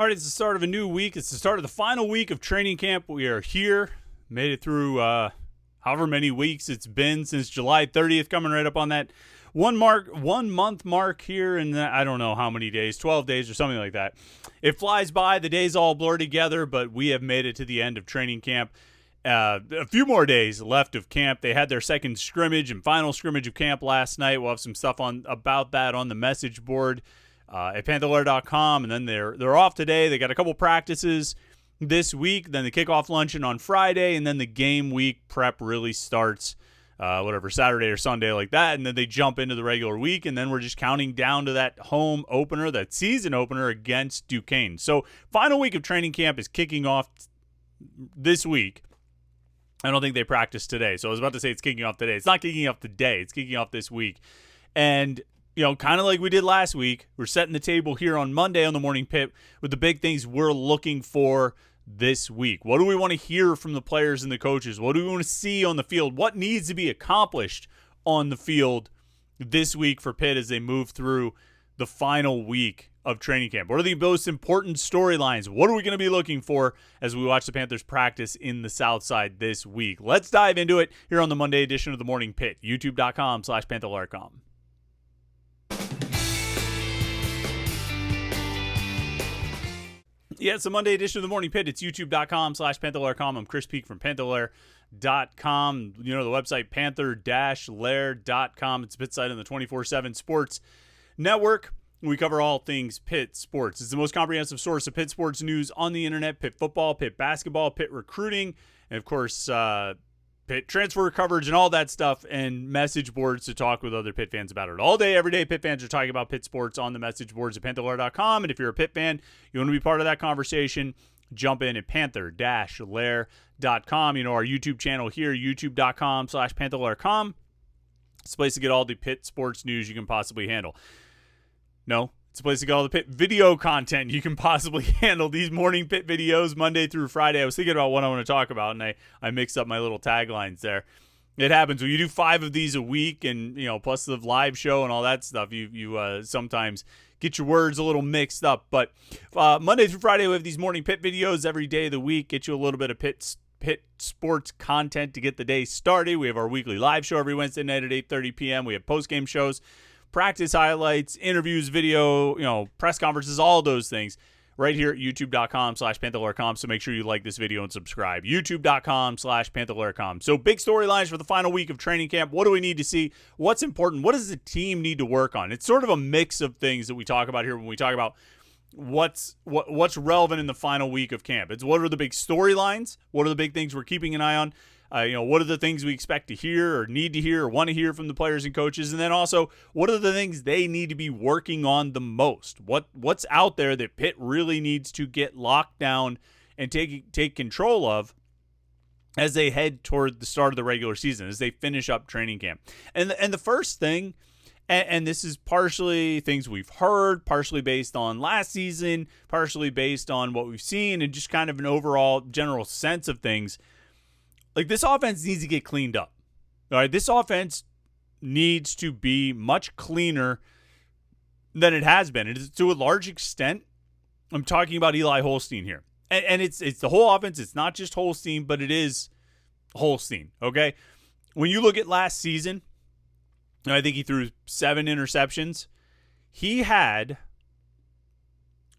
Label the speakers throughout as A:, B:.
A: All right, it's the start of a new week. It's the start of the final week of training camp. We are here, made it through however many weeks it's been since July 30th, coming right up on that 1 month mark here in I don't know how many days, 12 days or something like that. It flies by. The days all blur together, but we have made it to the end of training camp. A few more days left of camp. They had their second scrimmage and final scrimmage of camp last night. We'll have some stuff about that on the message board at Panther-Lair.com, and then they're off today. They got a couple practices this week, then the kickoff luncheon on Friday, and then the game week prep really starts Saturday or Sunday like that, and then they jump into the regular week, and then we're just counting down to that home opener, that season opener against Duquesne. So final week of training camp is kicking off this week. I don't think they practiced today, so I was about to say it's kicking off today. It's not kicking off today. It's kicking off this week. And kind of like we did last week, we're setting the table here on Monday on the Morning Pitt with the big things we're looking for this week. What do we want to hear from the players and the coaches? What do we want to see on the field? What needs to be accomplished on the field this week for Pitt as they move through the final week of training camp? What are the most important storylines? What are we going to be looking for as we watch the Panthers practice in the South Side this week? Let's dive into it here on the Monday edition of the Morning Pitt, youtube.com/Panther-Lair.com. Yeah, it's the Monday edition of the Morning Pitt. It's youtube.com/Panther-Lair.com. I'm Chris Peak from Panther-Lair.com. The website Panther-Lair.com. It's a Pitt site on the 24/7 Sports Network. We cover all things Pitt sports. It's the most comprehensive source of Pitt sports news on the internet. Pitt football, Pitt basketball, Pitt recruiting, and of course, Pitt transfer coverage and all that stuff, and message boards to talk with other Pitt fans about it. All day, every day, Pitt fans are talking about Pitt sports on the message boards at Panther-Lair.com. And if you're a Pitt fan, you want to be part of that conversation, jump in at Panther-Lair.com. Our YouTube channel here, youtube.com/Panther-Lair.com. It's a place to get all the Pitt sports news you can possibly handle. No, it's a place to get all the Pitt video content you can possibly handle. These Morning Pitt videos, Monday through Friday. I was thinking about what I want to talk about, and I mixed up my little taglines there. It happens when you do 5 of these a week, and plus the live show and all that stuff. You sometimes get your words a little mixed up. But Monday through Friday, we have these Morning Pitt videos every day of the week. Get you a little bit of Pitt sports content to get the day started. We have our weekly live show every Wednesday night at 8:30 p.m. We have post-game shows, practice highlights, interviews, video, press conferences, all those things right here at youtube.com/Panther-Lair.com. So make sure you like this video and subscribe. youtube.com/Panther-Lair.com. So big storylines for the final week of training camp. What do we need to see? What's important? What does the team need to work on? It's sort of a mix of things that we talk about here when we talk about what's relevant in the final week of camp. It's what are the big storylines? What are the big things we're keeping an eye on? What are the things we expect to hear or need to hear or want to hear from the players and coaches? And then also, what are the things they need to be working on the most? What's out there that Pitt really needs to get locked down and take control of as they head toward the start of the regular season, as they finish up training camp? And the first thing, and this is partially things we've heard, partially based on last season, partially based on what we've seen, and just kind of an overall general sense of things. Like, this offense needs to get cleaned up. All right, this offense needs to be much cleaner than it has been. It is, to a large extent, I'm talking about Eli Holstein here. And it's the whole offense. It's not just Holstein, but it is Holstein, okay? When you look at last season, I think he threw 7 interceptions. He had,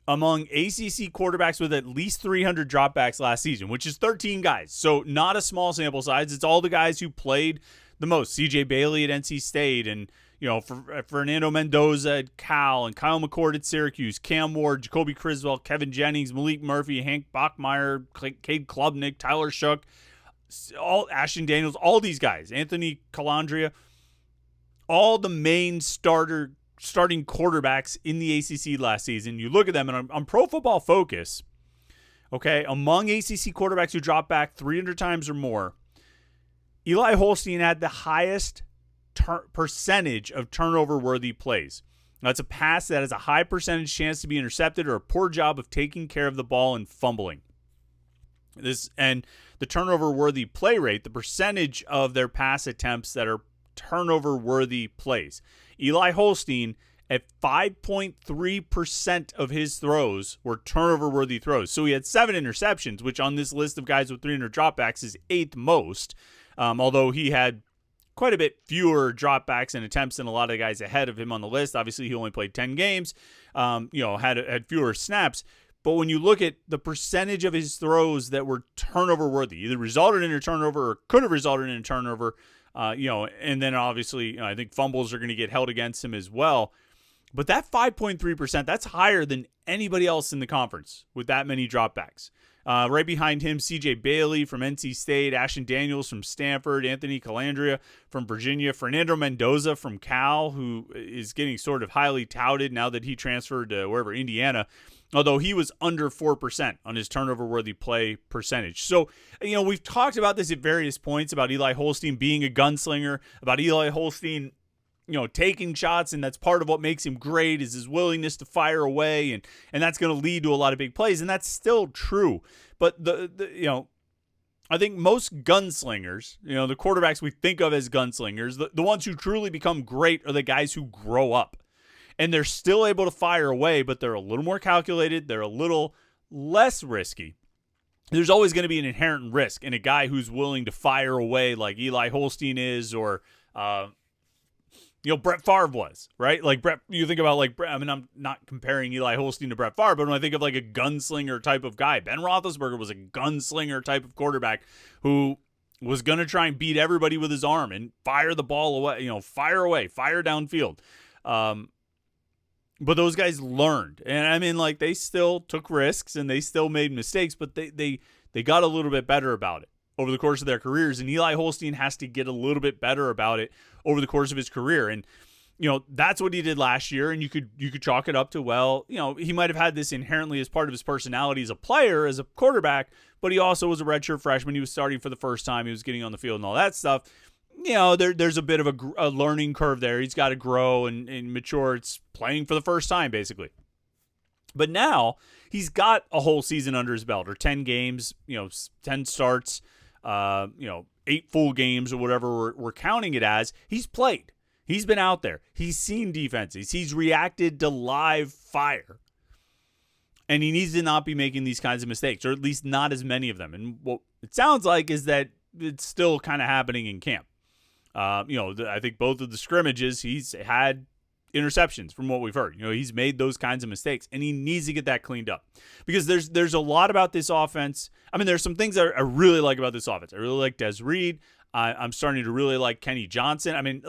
A: among ACC quarterbacks with at least 300 dropbacks last season, which is 13 guys. So not a small sample size. It's all the guys who played the most. CJ Bailey at NC State, and Fernando Mendoza at Cal, and Kyle McCord at Syracuse, Cam Ward, Jacoby Criswell, Kevin Jennings, Malik Murphy, Hank Bachmeyer, Cade Klubnik, Tyler Shook, Ashton Daniels, all these guys, Anthony Calandria, all the main starting quarterbacks in the ACC last season. You look at them, and on Pro Football Focus, okay, among ACC quarterbacks who dropped back 300 times or more, Eli Holstein had the highest percentage of turnover-worthy plays. That's a pass that has a high percentage chance to be intercepted or a poor job of taking care of the ball and fumbling. And the turnover-worthy play rate, the percentage of their pass attempts that are turnover-worthy plays. Eli Holstein at 5.3% of his throws were turnover-worthy throws. So he had 7 interceptions, which on this list of guys with 300 dropbacks is 8th most, although he had quite a bit fewer dropbacks and attempts than a lot of the guys ahead of him on the list. Obviously, he only played 10 games, had fewer snaps. But when you look at the percentage of his throws that were turnover-worthy, either resulted in a turnover or could have resulted in a turnover, and then obviously, I think fumbles are going to get held against him as well. But that 5.3%, that's higher than anybody else in the conference with that many dropbacks. Right behind him, C.J. Bailey from NC State, Ashton Daniels from Stanford, Anthony Calandria from Virginia, Fernando Mendoza from Cal, who is getting sort of highly touted now that he transferred to wherever, Indiana, although he was under 4% on his turnover-worthy play percentage. So, we've talked about this at various points about Eli Holstein being a gunslinger, about Eli Holstein taking shots, and that's part of what makes him great is his willingness to fire away, and that's going to lead to a lot of big plays, and that's still true. But I think most gunslingers, the quarterbacks we think of as gunslingers, the ones who truly become great are the guys who grow up. And they're still able to fire away, but they're a little more calculated. They're a little less risky. There's always going to be an inherent risk in a guy who's willing to fire away like Eli Holstein is, or Brett Favre was, right? Like Brett, you think about I'm not comparing Eli Holstein to Brett Favre, but when I think of like a gunslinger type of guy, Ben Roethlisberger was a gunslinger type of quarterback who was going to try and beat everybody with his arm and fire the ball away, fire away, fire downfield. But those guys learned, and they still took risks and they still made mistakes, but they got a little bit better about it over the course of their careers. And Eli Holstein has to get a little bit better about it over the course of his career. And, that's what he did last year. And you could chalk it up to, he might have had this inherently as part of his personality as a player, as a quarterback, but he also was a redshirt freshman. He was starting for the first time. He was getting on the field and all that stuff. There's a bit of a learning curve there. He's got to grow and mature. It's playing for the first time, basically. But now he's got a whole season under his belt, or 10 games, 10 starts, 8 full games, or whatever we're counting it as. He's played. He's been out there. He's seen defenses. He's reacted to live fire. And he needs to not be making these kinds of mistakes, or at least not as many of them. And what it sounds like is that it's still kind of happening in camp. I think both of the scrimmages, he's had interceptions from what we've heard. He's made those kinds of mistakes, and he needs to get that cleaned up, because there's a lot about this offense. There's some things that I really like about this offense. I really like Des Reed. I'm starting to really like Kenny Johnson.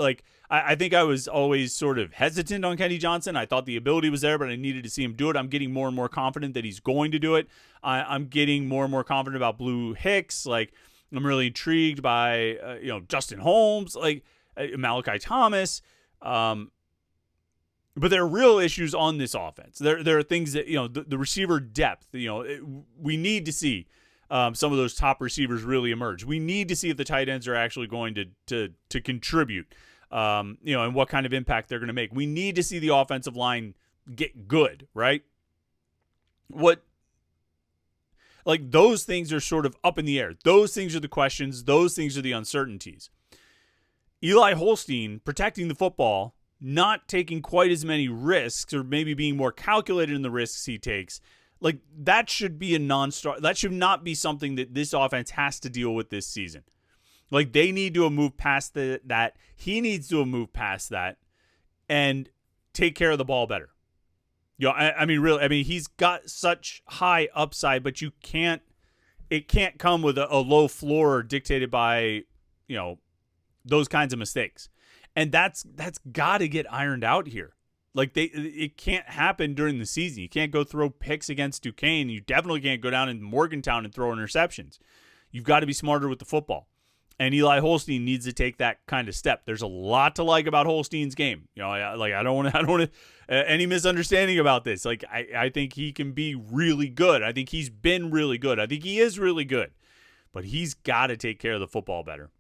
A: I think I was always sort of hesitant on Kenny Johnson. I thought the ability was there, but I needed to see him do it. I'm getting more and more confident that he's going to do it. I'm getting more and more confident about Blue Hicks. I'm really intrigued by, Justin Holmes, Malachi Thomas. But there are real issues on this offense. There are things that, the receiver depth, we need to see some of those top receivers really emerge. We need to see if the tight ends are actually going to contribute, and what kind of impact they're going to make. We need to see the offensive line get good, right? Those things are sort of up in the air. Those things are the questions. Those things are the uncertainties. Eli Holstein protecting the football, not taking quite as many risks, or maybe being more calculated in the risks he takes, that should be a non-starter. That should not be something that this offense has to deal with this season. They need to have moved past that. He needs to have moved past that and take care of the ball better. He's got such high upside, but it can't come with a low floor dictated by, those kinds of mistakes. And that's got to get ironed out here. It can't happen during the season. You can't go throw picks against Duquesne. You definitely can't go down in Morgantown and throw interceptions. You've got to be smarter with the football. And Eli Holstein needs to take that kind of step. There's a lot to like about Holstein's game. I don't want any misunderstanding about this. I think he can be really good. I think he's been really good. I think he is really good. But he's got to take care of the football better.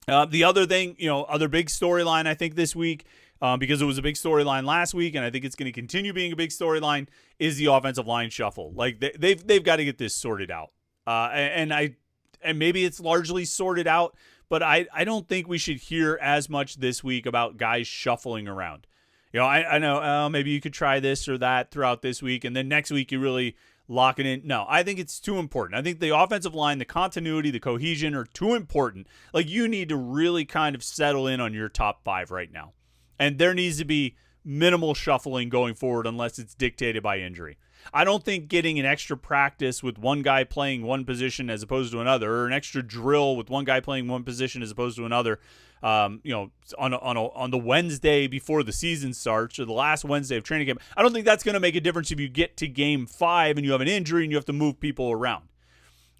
A: The other thing, other big storyline I think this week, because it was a big storyline last week, and I think it's going to continue being a big storyline, is the offensive line shuffle. They've got to get this sorted out. And maybe it's largely sorted out, but I don't think we should hear as much this week about guys shuffling around. I know maybe you could try this or that throughout this week, and then next week you really lock it in. No, I think it's too important. I think the offensive line, the continuity, the cohesion are too important. Like, you need to really kind of settle in on your top 5 right now. And there needs to be minimal shuffling going forward unless it's dictated by injury. I don't think getting an extra practice with one guy playing one position as opposed to another, or an extra drill with one guy playing one position as opposed to another, on the Wednesday before the season starts, or the last Wednesday of training camp, I don't think that's going to make a difference if you get to game 5 and you have an injury and you have to move people around.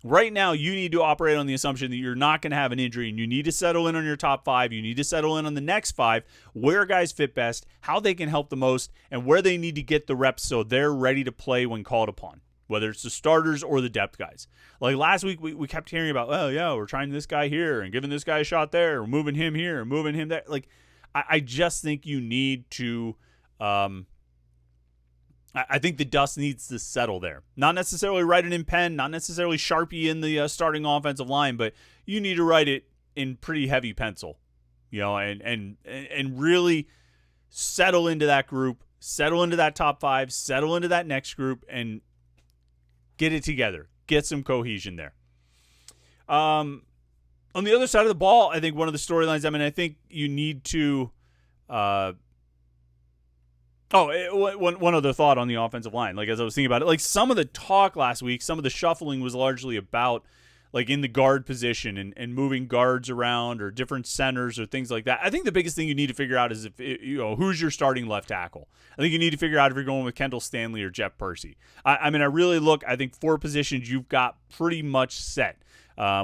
A: Right now, you need to operate on the assumption that you're not going to have an injury, and you need to settle in on your top 5. You need to settle in on the next 5, where guys fit best, how they can help the most, and where they need to get the reps so they're ready to play when called upon, whether it's the starters or the depth guys. Like last week, we kept hearing about, oh, yeah, we're trying this guy here and giving this guy a shot there, or moving him here and moving him there. Like, I just think you need to I think the dust needs to settle there. Not necessarily write it in pen, not necessarily Sharpie in the starting offensive line, but you need to write it in pretty heavy pencil, and really settle into that group, settle into that top 5, settle into that next group, and get it together. Get some cohesion there. On the other side of the ball, I think one of the storylines, I think you need to one other thought on the offensive line. Like, as I was thinking about it, like, some of the talk last week, some of the shuffling was largely about, like, in the guard position and moving guards around, or different centers or things like that. I think the biggest thing you need to figure out is who's your starting left tackle. I think you need to figure out if you're going with Kendall Stanley or Jeff Percy. I think 4 positions you've got pretty much set.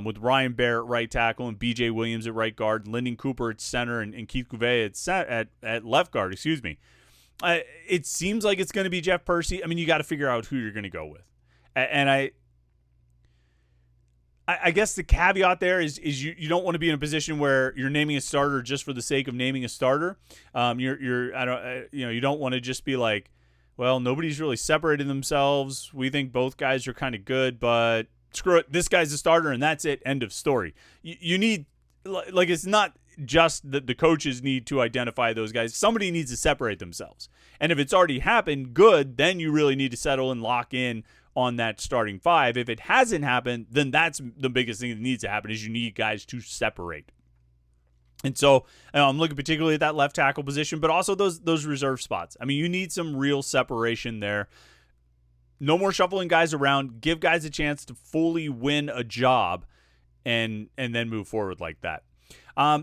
A: With Ryan Baer at right tackle and B.J. Williams at right guard, Lyndon Cooper at center, and Keith Cuvée at left guard, it seems like it's going to be Jeff Percy. You got to figure out who you're going to go with. And I guess the caveat there is you don't want to be in a position where you're naming a starter just for the sake of naming a starter. You don't want to just be like, well, nobody's really separated themselves. We think both guys are kind of good, but screw it, this guy's a starter and that's it, end of story. You need, like, it's not just that the coaches need to identify those guys. Somebody needs to separate themselves. And if it's already happened, good, then you really need to settle and lock in on that starting 5. If it hasn't happened, then that's the biggest thing that needs to happen, is you need guys to separate. And so I'm looking particularly at that left tackle position, but also those reserve spots. You need some real separation there. No more shuffling guys around. Give guys a chance to fully win a job and then move forward like that.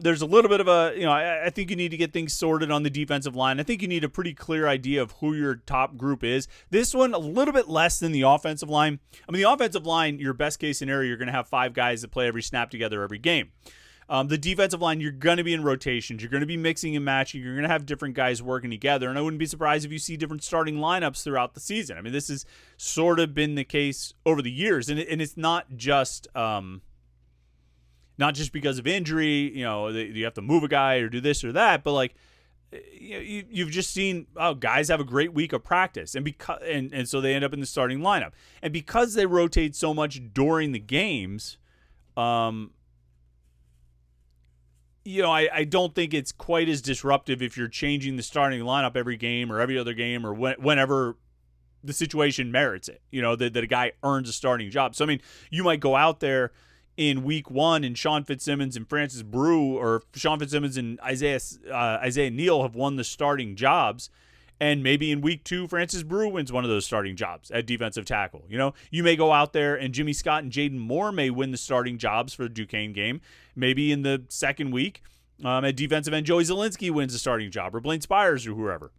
A: There's a little bit of I think you need to get things sorted on the defensive line. I think you need a pretty clear idea of who your top group is. This one, a little bit less than the offensive line. The offensive line, your best case scenario, you're going to have 5 guys that play every snap together every game. The defensive line, you're going to be in rotations. You're going to be mixing and matching. You're going to have different guys working together. And I wouldn't be surprised if you see different starting lineups throughout the season. This has sort of been the case over the years. And it's not just because of injury, you have to move a guy or do this or that, but like, you've just seen guys have a great week of practice, and so they end up in the starting lineup. And because they rotate so much during the games, I don't think it's quite as disruptive if you're changing the starting lineup every game or every other game or whenever the situation merits it, that a guy earns a starting job. So, you might go out there in week 1 and Sean Fitzsimmons and Francis Brew, or Sean Fitzsimmons and Isaiah Neal have won the starting jobs. And maybe in week 2, Francis Brew wins one of those starting jobs at defensive tackle. You may go out there and Jimmy Scott and Jaden Moore may win the starting jobs for the Duquesne game. Maybe in the second week, at defensive end, Joey Zielinski wins the starting job, or Blaine Spires, or whoever.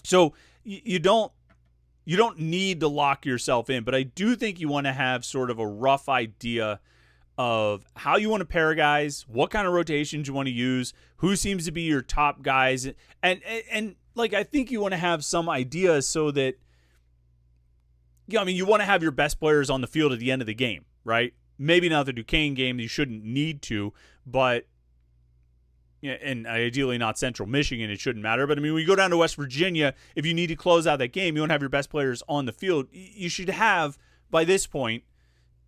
A: So you don't need to lock yourself in, but I do think you want to have sort of a rough idea of how you want to pair guys, what kind of rotations you want to use, who seems to be your top guys, and like, I think you want to have some idea so that, you want to have your best players on the field at the end of the game, right? Maybe not the Duquesne game, you shouldn't need to, but, and ideally not Central Michigan, it shouldn't matter. But when you go down to West Virginia, if you need to close out that game, you want to have your best players on the field. You should have, by this point,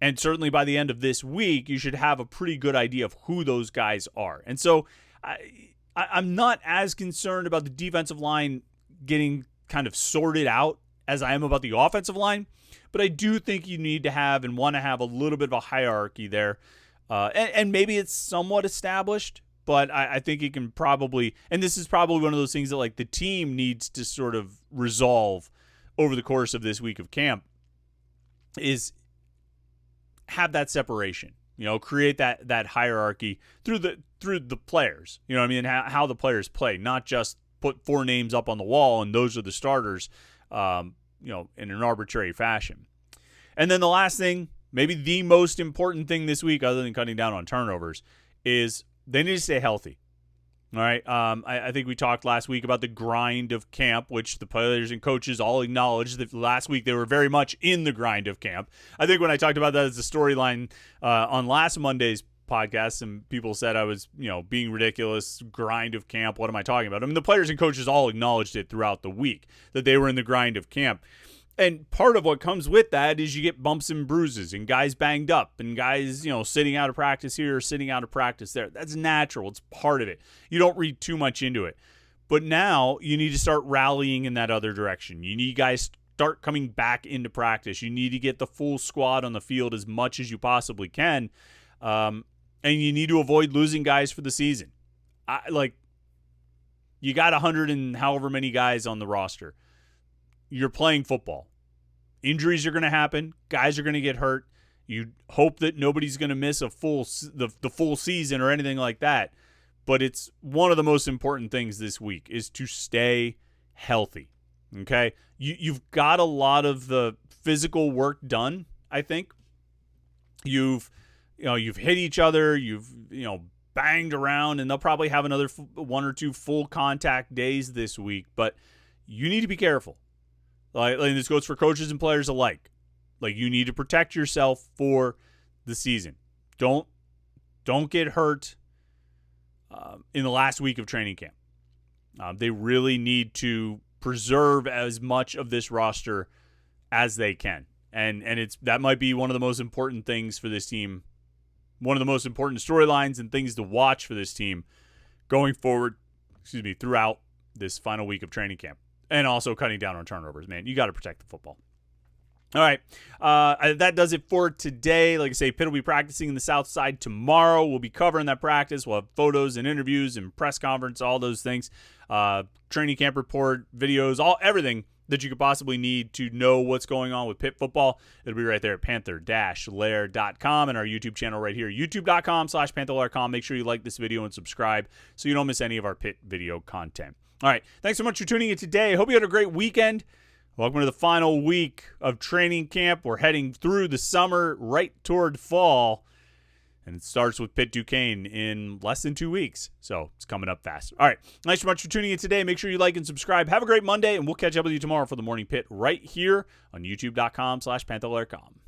A: and certainly by the end of this week, you should have a pretty good idea of who those guys are. And so I'm not as concerned about the defensive line getting kind of sorted out as I am about the offensive line, but I do think you need to have and want to have a little bit of a hierarchy there. And maybe it's somewhat established, but I think it can probably, and this is probably one of those things that like the team needs to sort of resolve over the course of this week of camp, is have that separation, create that hierarchy through the players, you know what I mean? How the players play, not just put 4 names up on the wall and those are the starters, in an arbitrary fashion. And then the last thing, maybe the most important thing this week, other than cutting down on turnovers, is they need to stay healthy. All right. I think we talked last week about the grind of camp, which the players and coaches all acknowledged that last week they were very much in the grind of camp. I think when I talked about that as a storyline on last Monday's podcast, some people said I was, being ridiculous, grind of camp. What am I talking about? I mean, the players and coaches all acknowledged it throughout the week, that they were in the grind of camp. And part of what comes with that is you get bumps and bruises and guys banged up and guys, sitting out of practice here, sitting out of practice there. That's natural. It's part of it. You don't read too much into it. But now you need to start rallying in that other direction. You need guys start coming back into practice. You need to get the full squad on the field as much as you possibly can. And you need to avoid losing guys for the season. You got 100 and however many guys on the roster. You're playing football. Injuries are going to happen. Guys are going to get hurt. You hope that nobody's going to miss the full season or anything like that. But it's one of the most important things this week is to stay healthy. Okay? You've got a lot of the physical work done, I think. You've hit each other. You've banged around, and they'll probably have another 1 or 2 full contact days this week. But you need to be careful. Like this goes for coaches and players alike. Like, you need to protect yourself for the season. Don't get hurt in the last week of training camp. They really need to preserve as much of this roster as they can, and that might be one of the most important things for this team. One of the most important storylines and things to watch for this team going forward. Throughout this final week of training camp. And also cutting down on turnovers, man. You got to protect the football. All right. That does it for today. Like I say, Pitt will be practicing in the South Side tomorrow. We'll be covering that practice. We'll have photos and interviews and press conference, all those things. Training camp report, videos, everything that you could possibly need to know what's going on with Pitt football. It'll be right there at Panther-Lair.com and our YouTube channel right here, youtube.com/Panther-Lair.com. Make sure you like this video and subscribe so you don't miss any of our Pitt video content. All right. Thanks so much for tuning in today. I hope you had a great weekend. Welcome to the final week of training camp. We're heading through the summer right toward fall. And it starts with Pitt Duquesne in less than 2 weeks. So it's coming up fast. All right. Thanks so much for tuning in today. Make sure you like and subscribe. Have a great Monday, and we'll catch up with you tomorrow for the Morning Pitt right here on youtube.com/Panther-Lair.com.